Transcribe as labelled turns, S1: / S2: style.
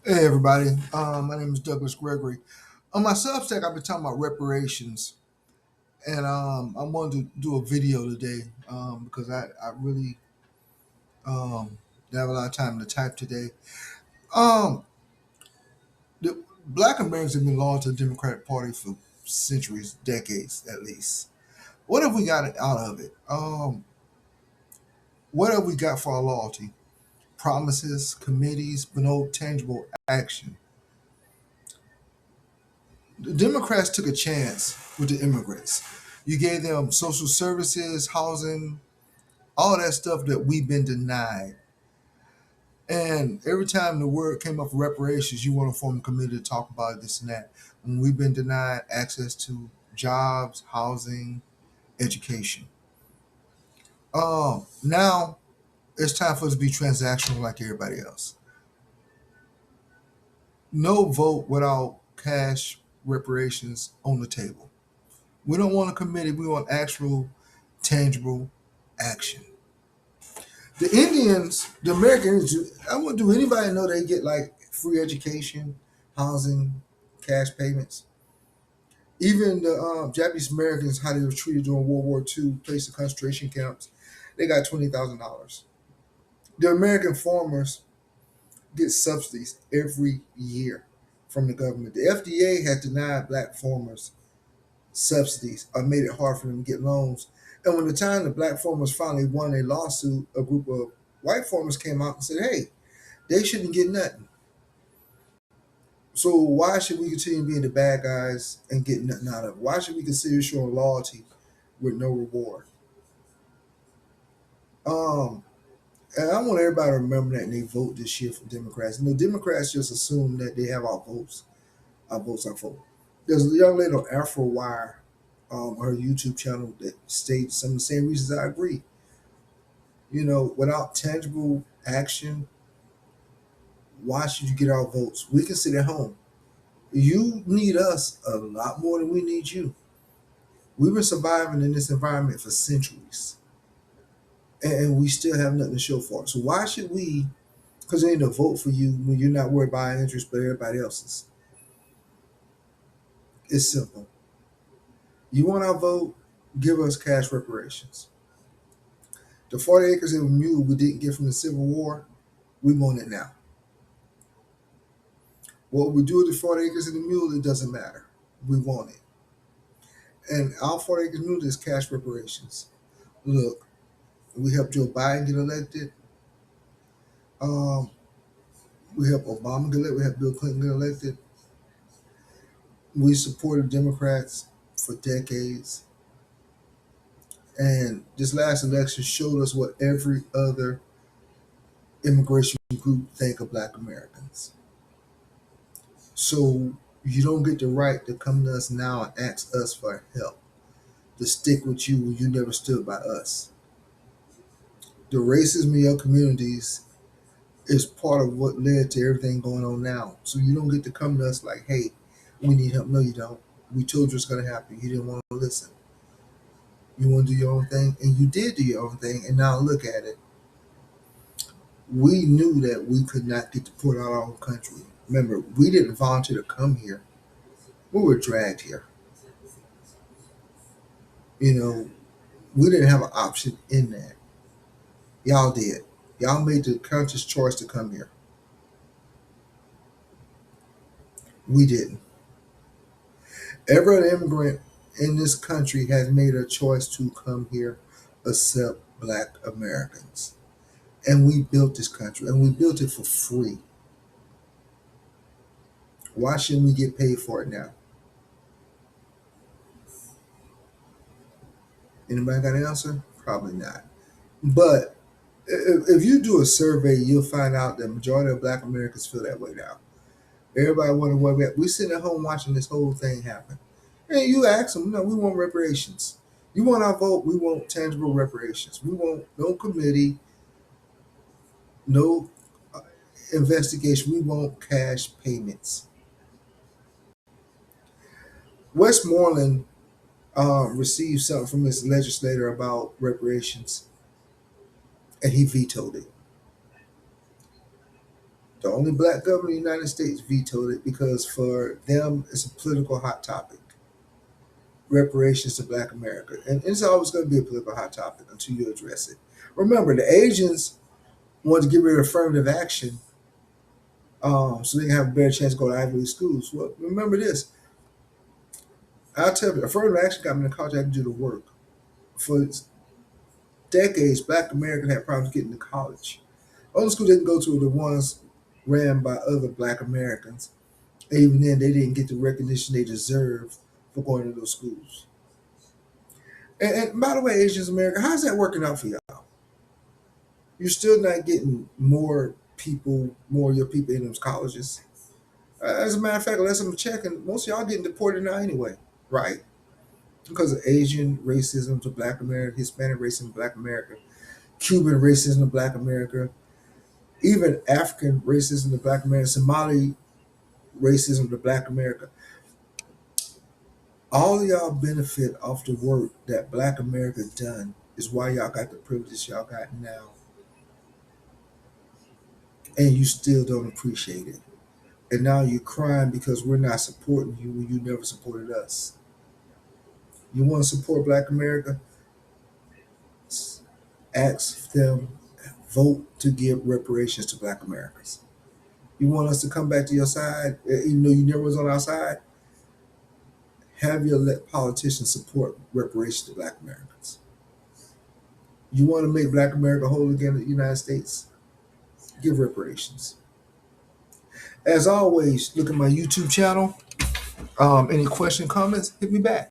S1: Hey everybody, my name is Douglas Gregory. On my Substack, I've been talking about reparations, and I wanted to do a video today because I really didn't have a lot of time to type today. Um, the Black Americans have been loyal to the Democratic Party for centuries, decades at least. What have we got out of it? What have we got for our loyalty? Promises, committees, but no tangible action. The Democrats took a chance with the immigrants. You gave them social services, housing, all that stuff that we've been denied. And every time the word came up for reparations, you want to form a committee to talk about this and that. When we've been denied access to jobs, housing, education. Now it's time for us to be transactional like everybody else. No vote without cash reparations on the table. We don't want a committee. We want actual, tangible action. The Indians, the Americans, I want do anybody know they get like free education, housing, cash payments? Even the Japanese Americans, how they were treated during World War II, placed in concentration camps, they got $20,000. The American farmers get subsidies every year from the government. The FDA has denied black farmers subsidies or made it hard for them to get loans. And when the time the black farmers finally won a lawsuit, a group of white farmers came out and said, hey, they shouldn't get nothing. So why should we continue being the bad guys and get nothing out of it? Why should we consider showing loyalty with no reward? Um, and I want everybody to remember that and they vote this year for Democrats. Democrats just assume that they have our votes. Our votes are for. There's a young lady on Afro Wire, her YouTube channel that states some of the same reasons I agree. Without tangible action, why should you get our votes? We can sit at home. You need us a lot more than we need you. We've been surviving in this environment for centuries, and we still have nothing to show for it. So why should we continue to vote for you when you're not worried about our interests but everybody else's? It's simple. You want our vote? Give us cash reparations. The 40 acres of a mule we didn't get from the Civil War, we want it now. What we do with the 40 acres of the mule, it doesn't matter. We want it. And our 40 acres mule is cash reparations. Look, we helped Joe Biden get elected. Um, we helped Obama get elected. We helped Bill Clinton get elected. We supported Democrats for decades. And this last election showed us what every other immigration group think of black Americans. So you don't get the right to come to us now and ask us for help, to stick with you when you never stood by us. The racism in your communities is part of what led to everything going on now. So you don't get to come to us like, hey, we need help. No, you don't. We told you it's going to happen. You didn't want to listen. You want to do your own thing, and you did do your own thing, and now look at it. We knew that we could not get to put out our own country. Remember, we didn't volunteer to come here. We were dragged here. You know, we didn't have an option in that. Y'all did. Y'all made the conscious choice to come here. We didn't. Every other immigrant in this country has made a choice to come here except black Americans. And we built this country and we built it for free. Why shouldn't we get paid for it now? Anybody got an answer? Probably not. But if you do a survey, you'll find out that the majority of black Americans feel that way now. Everybody wonder what we sitting at home watching this whole thing happen. And you ask them, no, we want reparations. You want our vote, we want tangible reparations. We want no committee, no investigation. We want cash payments. Westmoreland received something from his legislator about reparations, and he vetoed it. The only black governor in the United States vetoed it because for them it's a political hot topic. Reparations to black America. And it's always going to be a political hot topic until you address it. Remember, the Asians wanted to get rid of affirmative action so they can have a better chance to go to Ivy League schools. Well, remember this. I'll tell you, affirmative action got me in college. I had to do the work. For decades, black Americans had problems getting to college. Only schools they can go to were the ones ran by other black Americans. And even then, they didn't get the recognition they deserved for going to those schools. And by the way, Asians America, how's that working out for y'all? You're still not getting more people, more of your people in those colleges. As a matter of fact, unless I'm checking, most of y'all getting deported now anyway, right? Because of Asian racism to Black America, Hispanic racism to Black America, Cuban racism to Black America, even African racism to Black America, Somali racism to Black America. All of y'all benefit off the work that Black America done is why y'all got the privilege y'all got now. And you still don't appreciate it. And now you're crying because we're not supporting you when you never supported us. You want to support Black America? Ask them, vote to give reparations to Black Americans. You want us to come back to your side, even though you never was on our side? Have your politicians support reparations to Black Americans. You want to make Black America whole again in the United States? Give reparations. As always, look at my YouTube channel. Any question, comments, hit me back.